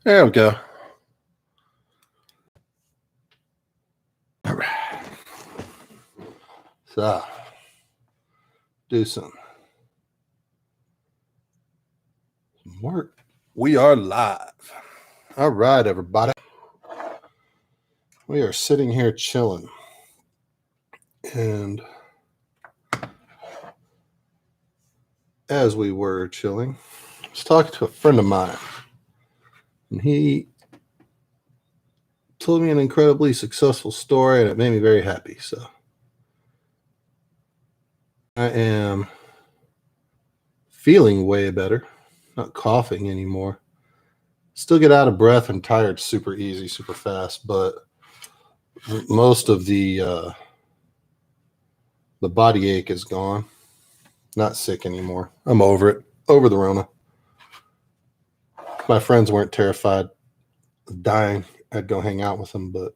There we go. All right. So, do some work. We are live. All right, everybody. We are sitting here chilling. And as we were chilling, I was talking to a friend of mine. And he told me an incredibly successful story, and it made me very happy. So I am feeling way better, not coughing anymore. Still get out of breath and tired super easy, super fast, but most of the body ache is gone. Not sick anymore. I'm over it. Over the Rona. My friends weren't terrified of dying. I'd go hang out with them, but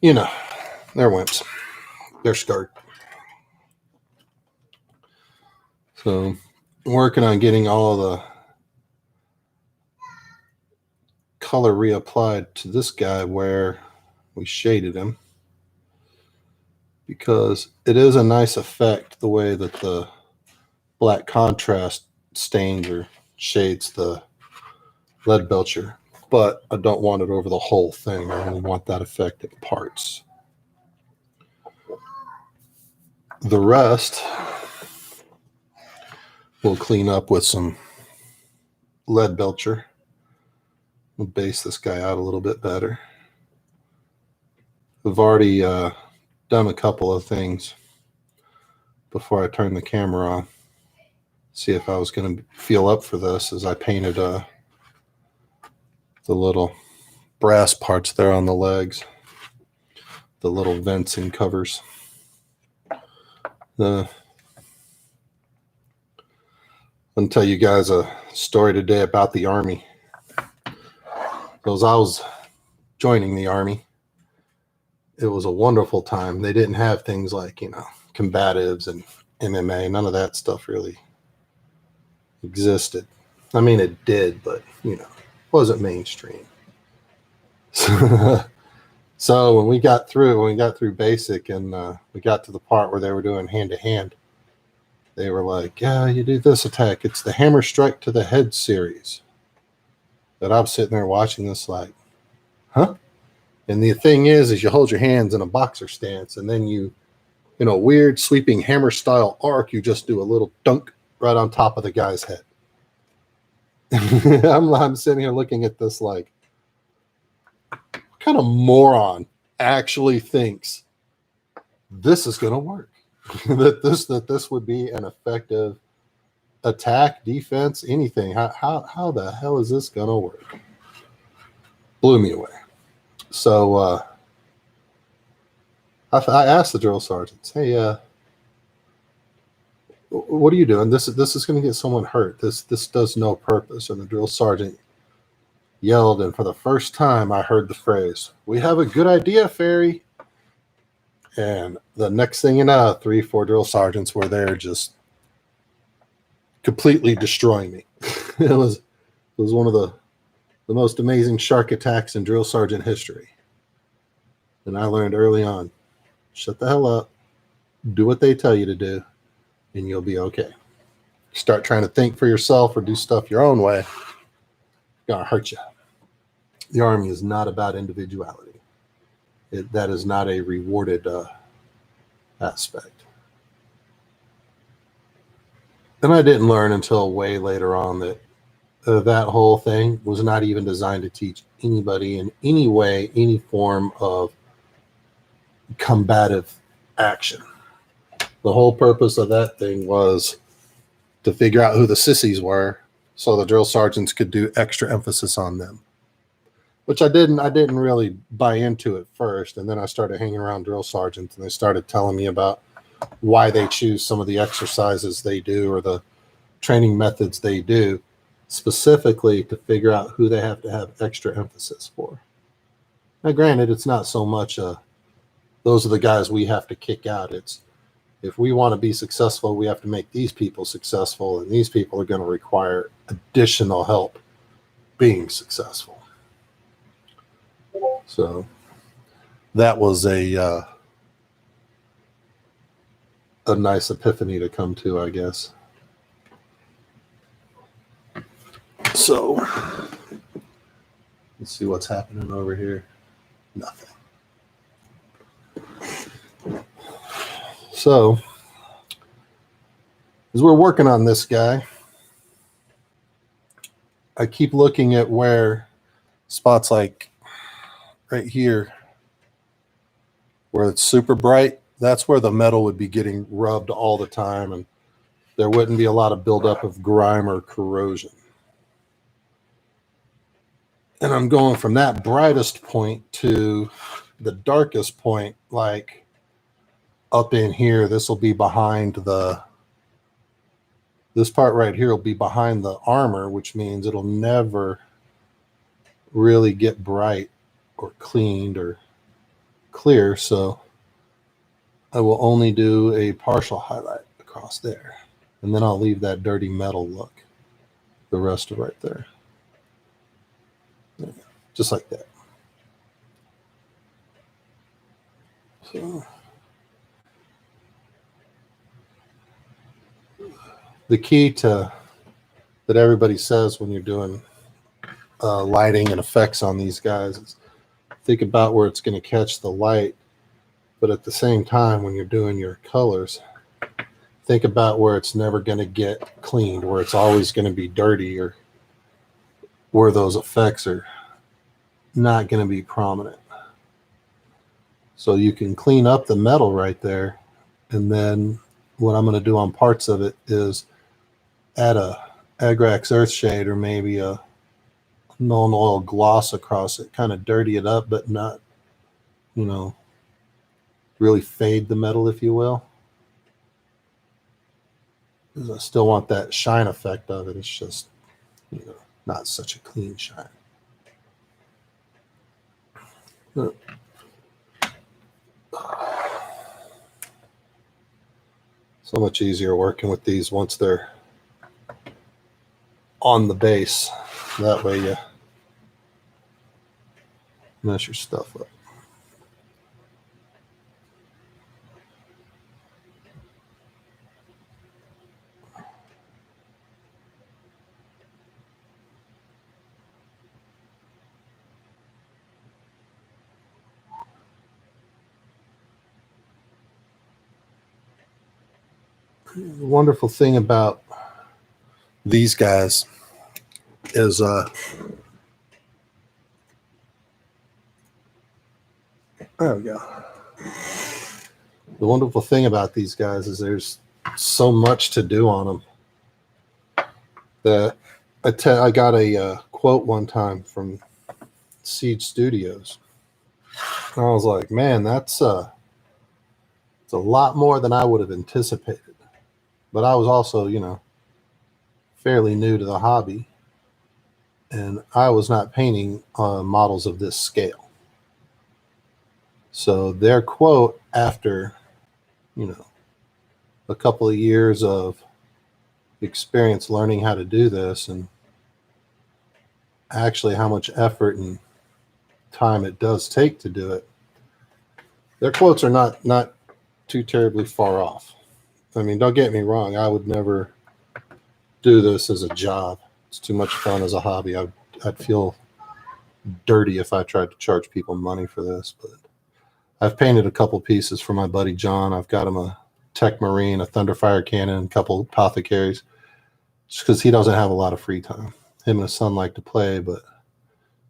you know, they're wimps. They're scared. So I'm working on getting all the color reapplied to this guy where we shaded him, because it is a nice effect the way that the black contrast stains or shades the lead belcher, but I don't want it over the whole thing. I only want that effect in parts. The rest we'll clean up with some lead belcher. We'll base this guy out a little bit better. I've already done a couple of things before I turned the camera on. See if I was going to feel up for this, as I painted the little brass parts there on the legs, the little vents and covers. I'm going to tell you guys a story today about the Army. As I was joining the Army, it was a wonderful time. They didn't have things like, combatives and MMA. None of that stuff really existed. I mean, it did, but, wasn't mainstream. So when we got through basic and we got to the part where they were doing hand-to-hand, they were like, yeah, you do this attack. It's the Hammer Strike to the Head series. But I'm sitting there watching this like, huh? And the thing is you hold your hands in a boxer stance, and then you, in a weird sweeping hammer style arc, you just do a little dunk right on top of the guy's head. I'm sitting here looking at this like, what kind of moron actually thinks this is going to work? that this would be an effective attack, defense, anything. How the hell is this going to work? Blew me away. So I asked the drill sergeants, hey, what are you doing? This is going to get someone hurt. This does no purpose. And the drill sergeant yelled, and for the first time I heard the phrase, "We have a good idea, Ferry." And the next thing you know, 3-4 drill sergeants were there just completely destroying me. It was one of the most amazing shark attacks in drill sergeant history. And I learned early on, shut the hell up, do what they tell you to do, and you'll be okay. Start trying to think for yourself or do stuff your own way, it's gonna hurt you. The Army is not about individuality. That is not a rewarded aspect. And I didn't learn until way later on that that whole thing was not even designed to teach anybody in any way, any form of combative action. The whole purpose of that thing was to figure out who the sissies were, so the drill sergeants could do extra emphasis on them, which I didn't really buy into at first. And then I started hanging around drill sergeants, and they started telling me about why they choose some of the exercises they do or the training methods they do, specifically to figure out who they have to have extra emphasis for. Now, granted, it's not so much those are the guys we have to kick out. It's, if we want to be successful, we have to make these people successful, and these people are going to require additional help being successful. So that was a nice epiphany to come to, I guess. So let's see what's happening over here. Nothing. So as we're working on this guy, I keep looking at where spots like right here, where it's super bright, that's where the metal would be getting rubbed all the time, and there wouldn't be a lot of buildup of grime or corrosion. And I'm going from that brightest point to the darkest point, like up in here. This will be behind this part right here will be behind the armor, which means it'll never really get bright or cleaned or clear. So I will only do a partial highlight across there, and then I'll leave that dirty metal look the rest of right there. Just like that. So the key to that everybody says when you're doing lighting and effects on these guys is think about where it's going to catch the light, but at the same time, when you're doing your colors, think about where it's never going to get cleaned, where it's always going to be dirty, or where those effects are not going to be prominent. So you can clean up the metal right there, and then what I'm going to do on parts of it is add a Agrax Earthshade or maybe a non-oil gloss across it, kind of dirty it up, but not, you know, really fade the metal, if you will. Because I still want that shine effect of it. It's just, you know, not such a clean shine. So much easier working with these once they're on the base. That way you mess your stuff up. The wonderful thing about these guys is there we go. The wonderful thing about these guys is there's so much to do on them that I got a quote one time from Siege Studios. And I was like, man, it's a lot more than I would have anticipated. But I was also, you know, fairly new to the hobby, and I was not painting models of this scale. So their quote, after, you know, a couple of years of experience learning how to do this, and actually how much effort and time it does take to do it, their quotes are not too terribly far off. I mean, don't get me wrong, I would never do this as a job. It's too much fun as a hobby. I'd feel dirty if I tried to charge people money for this, but I've painted a couple pieces for my buddy John. I've got him a Tech Marine, a Thunderfire cannon, a couple apothecaries, just because he doesn't have a lot of free time. Him and his son like to play, but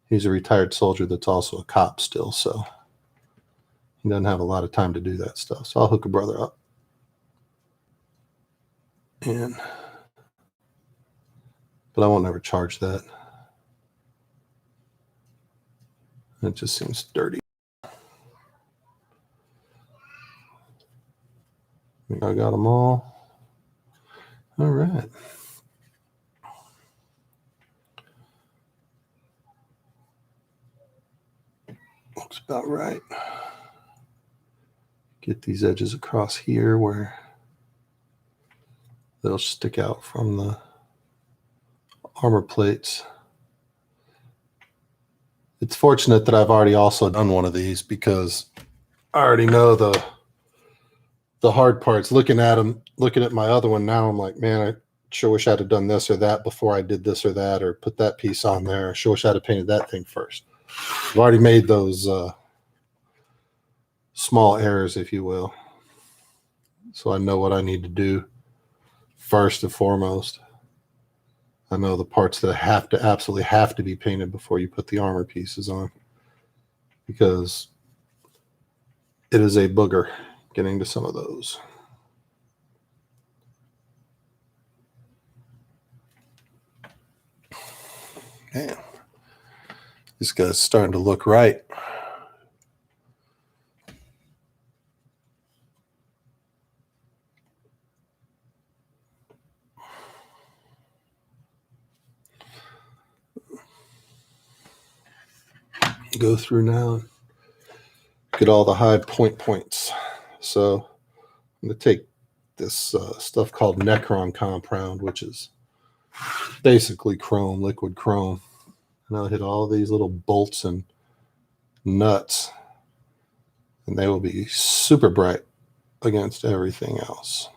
he's a retired soldier that's also a cop still, so he doesn't have a lot of time to do that stuff. So I'll hook a brother up. But I won't ever charge that. It just seems dirty. I think I got them all. All right. Looks about right. Get these edges across here where they'll stick out from the armor plates. It's fortunate that I've already also done one of these because I already know the hard parts. Looking at my other one now, I'm like, man, I sure wish I'd have done this or that before I did this or that, or put that piece on there. I sure wish I'd have painted that thing first. I've already made those small errors, if you will. So I know what I need to do first and foremost. I know the parts that absolutely have to be painted before you put the armor pieces on, because it is a booger getting to some of those. Man, this guy's starting to look right. Go through now and get all the high points. So I'm going to take this stuff called Necron compound, which is basically chrome, liquid chrome. And I'll hit all these little bolts and nuts, and they will be super bright against everything else.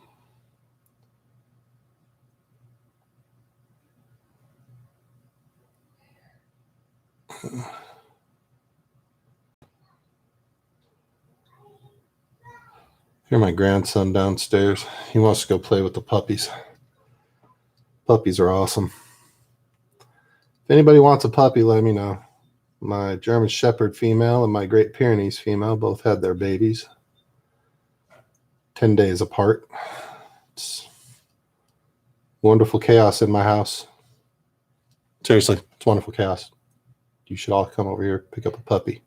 Here's my grandson downstairs. He wants to go play with the puppies. Puppies are awesome. If anybody wants a puppy, let me know. My German Shepherd female and my Great Pyrenees female both had their babies 10 days apart. It's wonderful chaos in my house. Seriously, it's wonderful chaos. You should all come over here, pick up a puppy.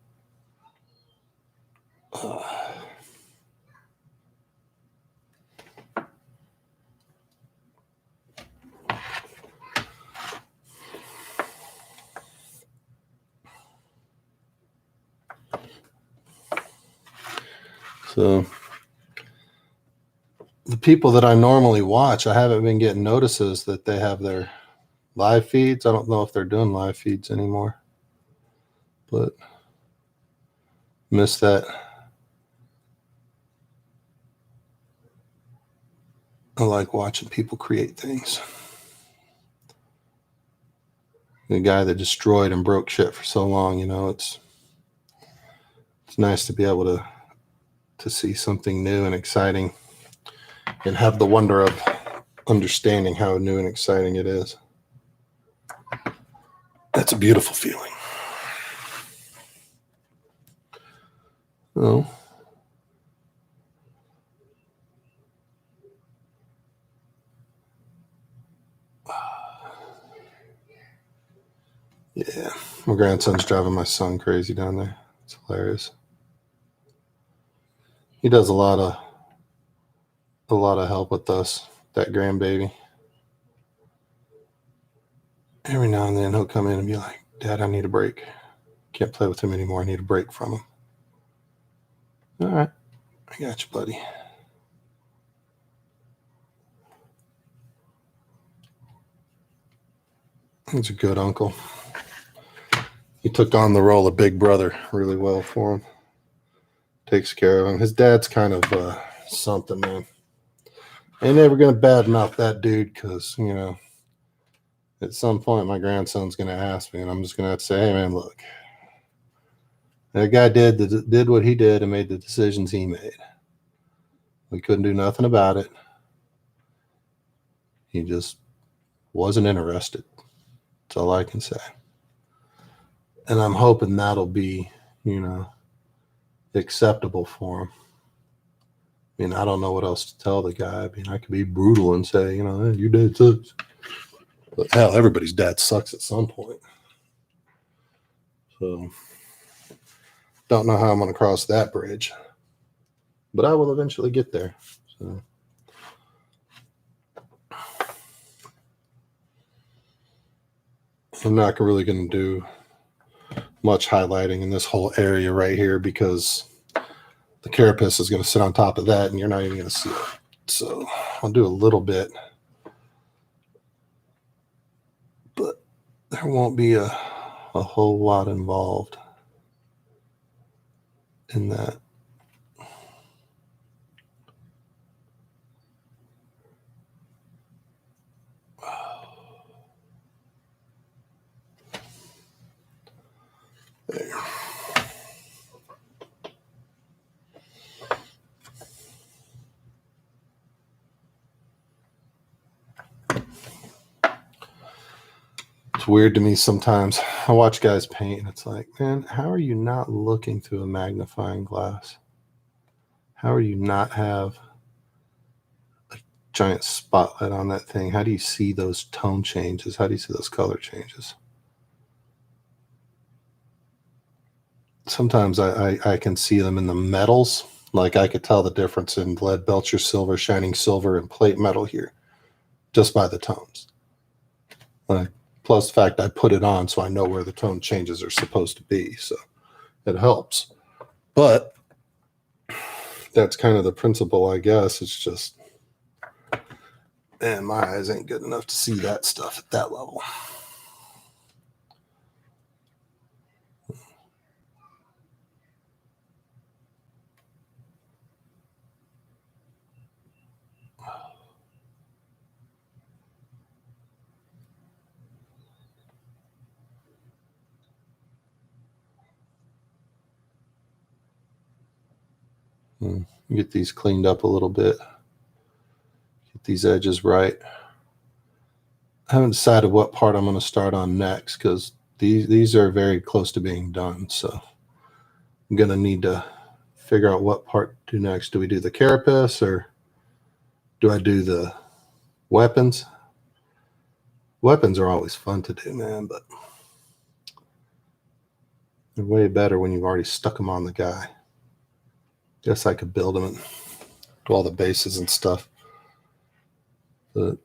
So the people that I normally watch, I haven't been getting notices that they have their live feeds. I don't know if they're doing live feeds anymore, but miss that. I like watching people create things. The guy that destroyed and broke shit for so long, you know, it's nice to be able to see something new and exciting and have the wonder of understanding how new and exciting it is. That's a beautiful feeling. Oh. Yeah, my grandson's driving my son crazy down there. It's hilarious. He does a lot of help with us, that grandbaby. Every now and then he'll come in and be like, Dad, I need a break. Can't play with him anymore. I need a break from him. All right, I got you, buddy. He's a good uncle. He took on the role of big brother really well for him. Takes care of him. His dad's kind of something, man. Ain't never going to badmouth that dude because, you know, at some point my grandson's going to ask me and I'm just going to have to say, hey, man, look. That guy did what he did and made the decisions he made. We couldn't do nothing about it. He just wasn't interested. That's all I can say. And I'm hoping that'll be, you know, acceptable for him. I mean, I don't know what else to tell the guy. I mean, I could be brutal and say, you know, hey, your dad sucks. But hell, everybody's dad sucks at some point. So, don't know how I'm going to cross that bridge. But I will eventually get there. So. I'm not really going to do much highlighting in this whole area right here because the carapace is going to sit on top of that and you're not even going to see it. So I'll do a little bit, but there won't be a a whole lot involved in that. There. It's weird to me sometimes. I watch guys paint and it's like, man, how are you not looking through a magnifying glass? How are you not have a giant spotlight on that thing? How do you see those tone changes? How do you see those color changes? Sometimes I can see them in the metals. Like I could tell the difference in lead belcher silver, shining silver, and plate metal here just by the tones. Like, plus the fact I put it on so I know where the tone changes are supposed to be. So it helps. But that's kind of the principle, I guess. It's just, man, my eyes ain't good enough to see that stuff at that level. Get these cleaned up a little bit. Get these edges right. I haven't decided what part I'm going to start on next because these are very close to being done. So I'm going to need to figure out what part to do next. Do we do the carapace or do I do the weapons? Weapons are always fun to do, man, but they're way better when you've already stuck them on the guy. Guess I could build them and do all the bases and stuff. But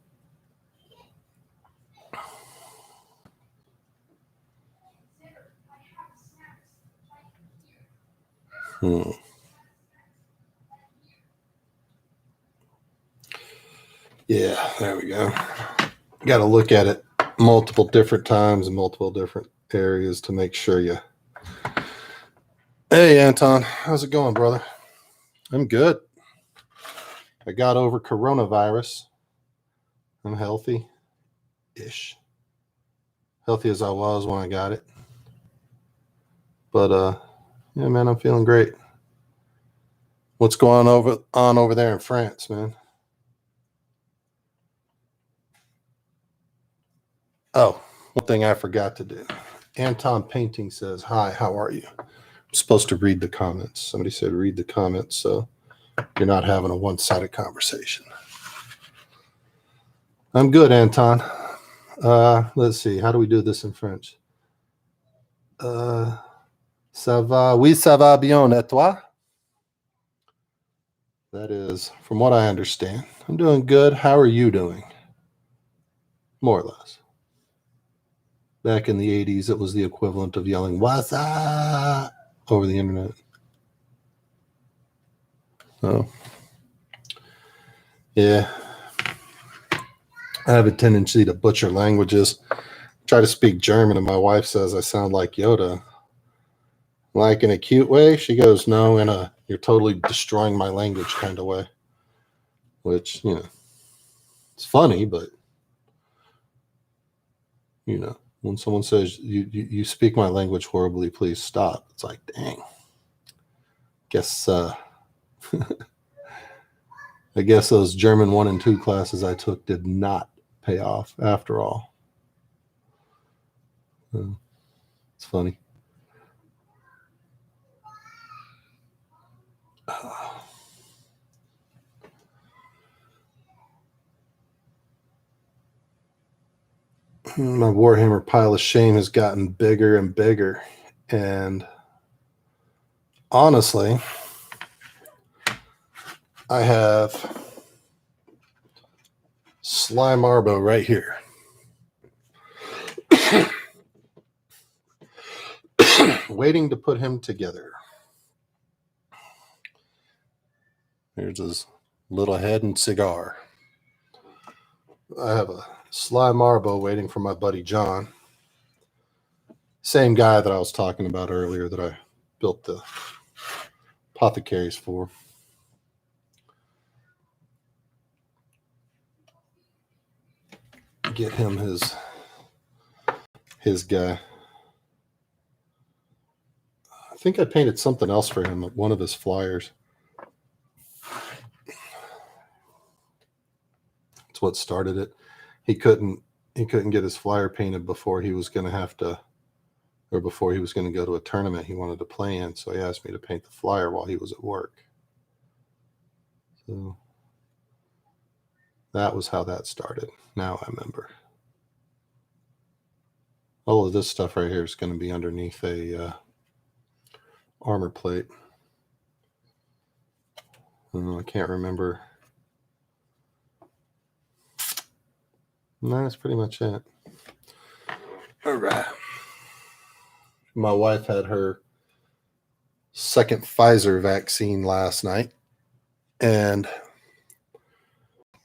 yeah, there we go. Got to look at it multiple different times and multiple different areas to make sure you. Hey, Anton, how's it going, brother? I'm good. I got over coronavirus. I'm healthy-ish. Healthy as I was when I got it. But, yeah, man, I'm feeling great. What's going on over there in France, man? Oh, one thing I forgot to do. Anton Painting says, hi, how are you? I'm supposed to read the comments. Somebody said read the comments, so you're not having a one-sided conversation. I'm good, Anton. Let's see. How do we do this in French? Ça va? Oui, ça va bien. Et toi? That is, from what I understand. I'm doing good. How are you doing? More or less. Back in the 80s, it was the equivalent of yelling, what's up? Over the internet. So, yeah. I have a tendency to butcher languages. Try to speak German, and my wife says I sound like Yoda. Like in a cute way? She goes, no, in a you're totally destroying my language kind of way. Which, you know, it's funny, but, you know, when someone says, you speak my language horribly, please stop. It's like, dang. Guess, I guess those German 1 and 2 classes I took did not pay off after all. It's funny. My Warhammer pile of shame has gotten bigger and bigger. And honestly, I have Slime Arbo right here. Waiting to put him together. Here's his little head and cigar. I have a Slime Arbo waiting for my buddy John. Same guy that I was talking about earlier that I built the apothecaries for. Get him his guy. I think I painted something else for him, one of his flyers. That's what started it. He couldn't get his flyer painted before he was going to have to, or before he was going to go to a tournament he wanted to play in. So he asked me to paint the flyer while he was at work. So that was how that started. Now I remember. All of this stuff right here is going to be underneath a armor plate. I can't remember. No, that's pretty much it. All right. My wife had her second Pfizer vaccine last night, and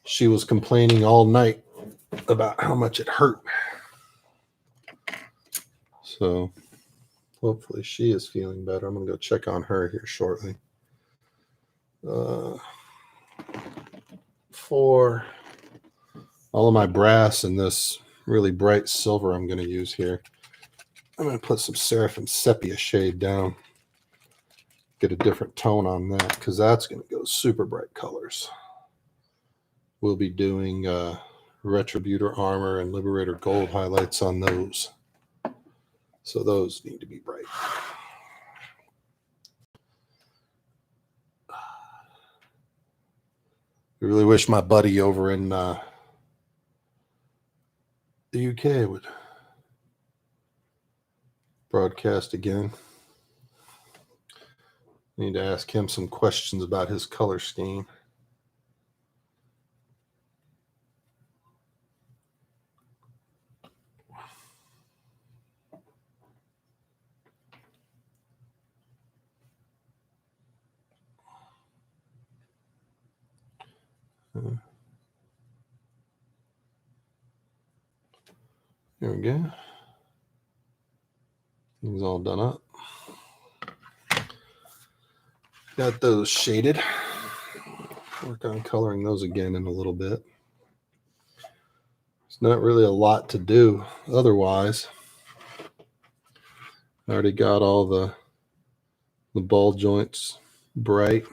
she was complaining all night about how much it hurt. So hopefully she is feeling better. I'm going to go check on her here shortly. For all of my brass and this really bright silver I'm going to use here, I'm going to put some Seraphim Sepia shade down. Get a different tone on that, because that's going to go super bright colors. We'll be doing Retributor Armor and Liberator Gold highlights on those. So those need to be bright. I really wish my buddy over in the UK would broadcast again. Need to ask him some questions about his color scheme. There we go. Things all done up. Got those shaded. Work on coloring those again in a little bit. There's not really a lot to do otherwise. I already got all the ball joints bright.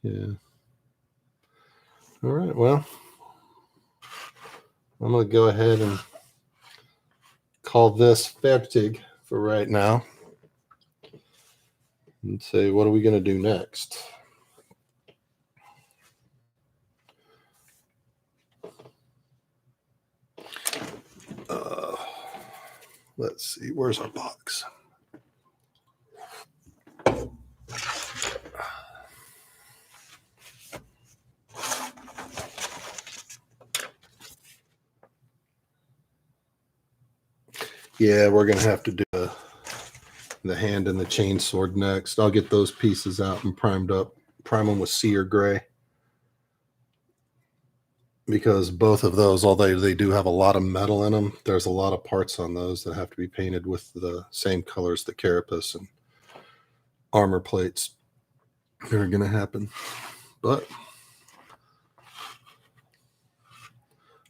Yeah. All right, well, I'm going to go ahead and call this fertig for right now and say, what are we going to do next? Let's see, where's our box? Yeah, we're going to have to do the hand and the chain sword next. I'll get those pieces out and primed up. Prime them with Seer Gray. Because both of those, although they do have a lot of metal in them, there's a lot of parts on those that have to be painted with the same colors, the carapace and armor plates that are going to happen. But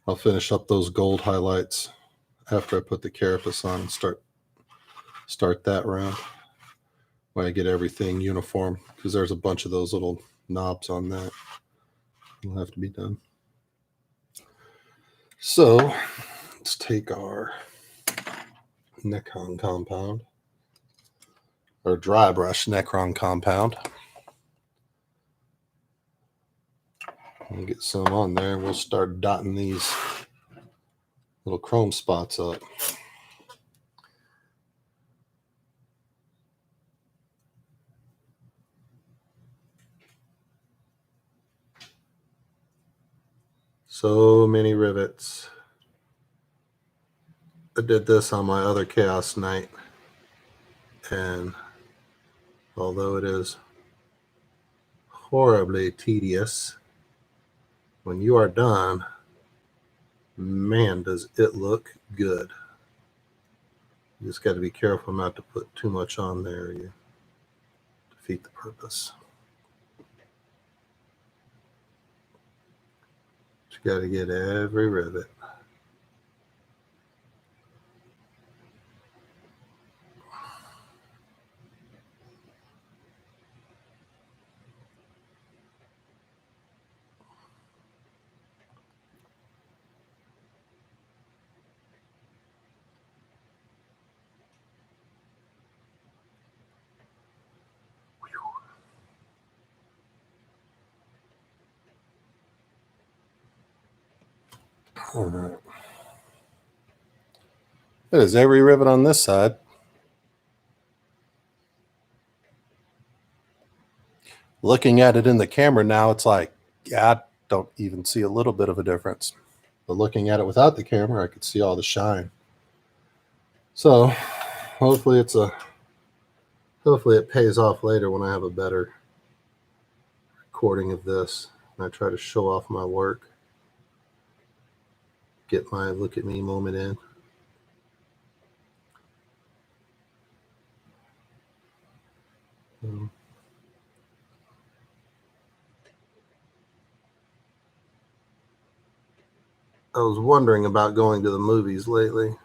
I'll finish up those gold highlights after I put the carapace on and start that round when I get everything uniform, because there's a bunch of those little knobs on that. It'll have to be done. So let's take our Necron compound, or dry brush Necron compound, and get some on there. We'll start dotting these little chrome spots up. So many rivets. I did this on my other Chaos Knight, and although it is horribly tedious, when you are done, Man, does it look good. You just got to be careful not to put too much on there. You defeat the purpose. You got to get every rivet. All right. That is every rivet on this side. Looking at it in the camera now, it's like, yeah, I don't even see a little bit of a difference. But looking at it without the camera, I could see all the shine. So hopefully it pays off later when I have a better recording of this and I try to show off my work. Get my look at me moment in. I was wondering about going to the movies lately.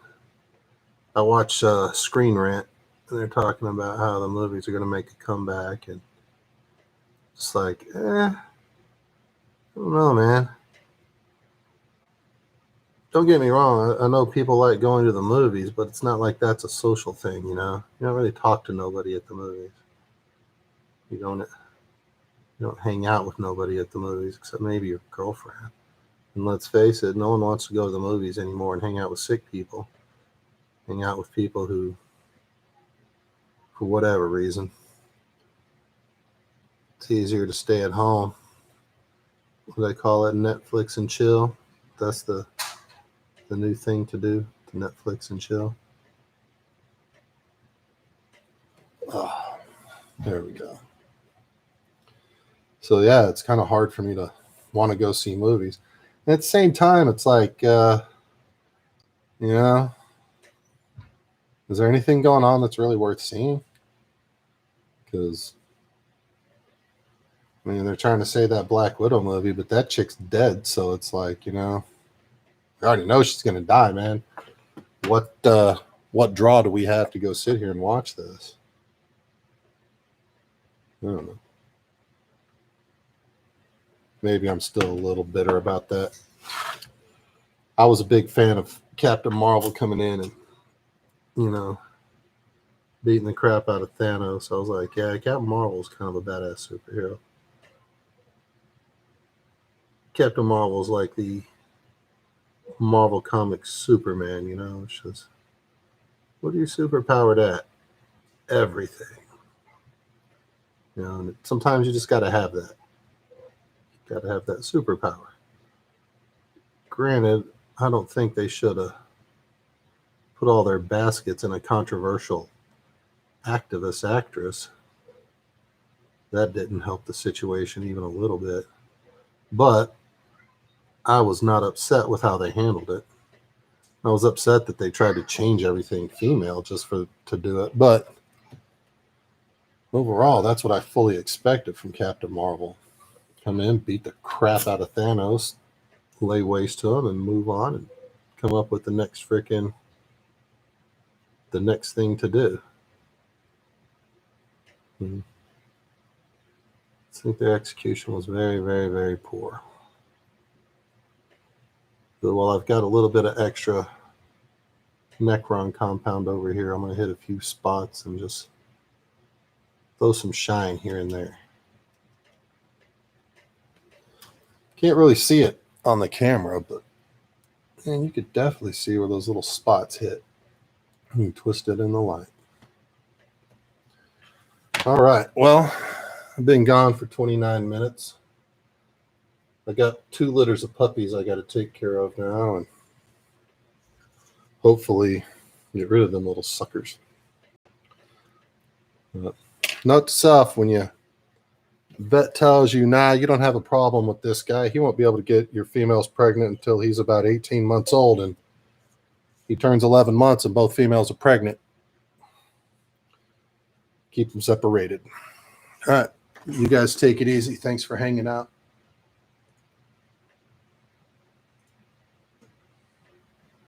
I watch Screen Rant, and they're talking about how the movies are going to make a comeback, and it's like, I don't know, man. Don't get me wrong. I know people like going to the movies, but it's not like that's a social thing, you know? You don't really talk to nobody at the movies. You don't hang out with nobody at the movies except maybe your girlfriend. And let's face it, no one wants to go to the movies anymore and hang out with sick people. Hang out with people who, for whatever reason, it's easier to stay at home. What do they call it? Netflix and chill. That's the new thing to do, to Netflix and chill. Oh, there we go. So yeah, it's kind of hard for me to want to go see movies. And at the same time, it's like, is there anything going on that's really worth seeing? Because, I mean, they're trying to say that Black Widow movie, but that chick's dead. So it's like, I already know she's going to die, man. What draw do we have to go sit here and watch this? I don't know. Maybe I'm still a little bitter about that. I was a big fan of Captain Marvel coming in and, beating the crap out of Thanos. I was like, yeah, Captain Marvel's kind of a badass superhero. Captain Marvel's like the Marvel Comics Superman, it's just, what are you superpowered at? Everything. And sometimes you just got to have that. You got to have that superpower. Granted, I don't think they should have put all their baskets in a controversial activist actress. That didn't help the situation even a little bit. But I was not upset with how they handled it. I was upset that they tried to change everything female just to do it. But overall, that's what I fully expected from Captain Marvel. Come in, beat the crap out of Thanos, lay waste to him, and move on and come up with the next thing to do. I think their execution was very, very, very poor. But while I've got a little bit of extra Necron compound over here, I'm going to hit a few spots and just throw some shine here and there. Can't really see it on the camera, but man, you could definitely see where those little spots hit. You twist it in the light. All right. Well, I've been gone for 29 minutes. I got 2 litters of puppies I got to take care of now, and hopefully get rid of them little suckers. Note to self, when you Vet tells you, nah, you don't have a problem with this guy. He won't be able to get your females pregnant until he's about 18 months old, and he turns 11 months and both females are pregnant. Keep them separated. All right. You guys take it easy. Thanks for hanging out.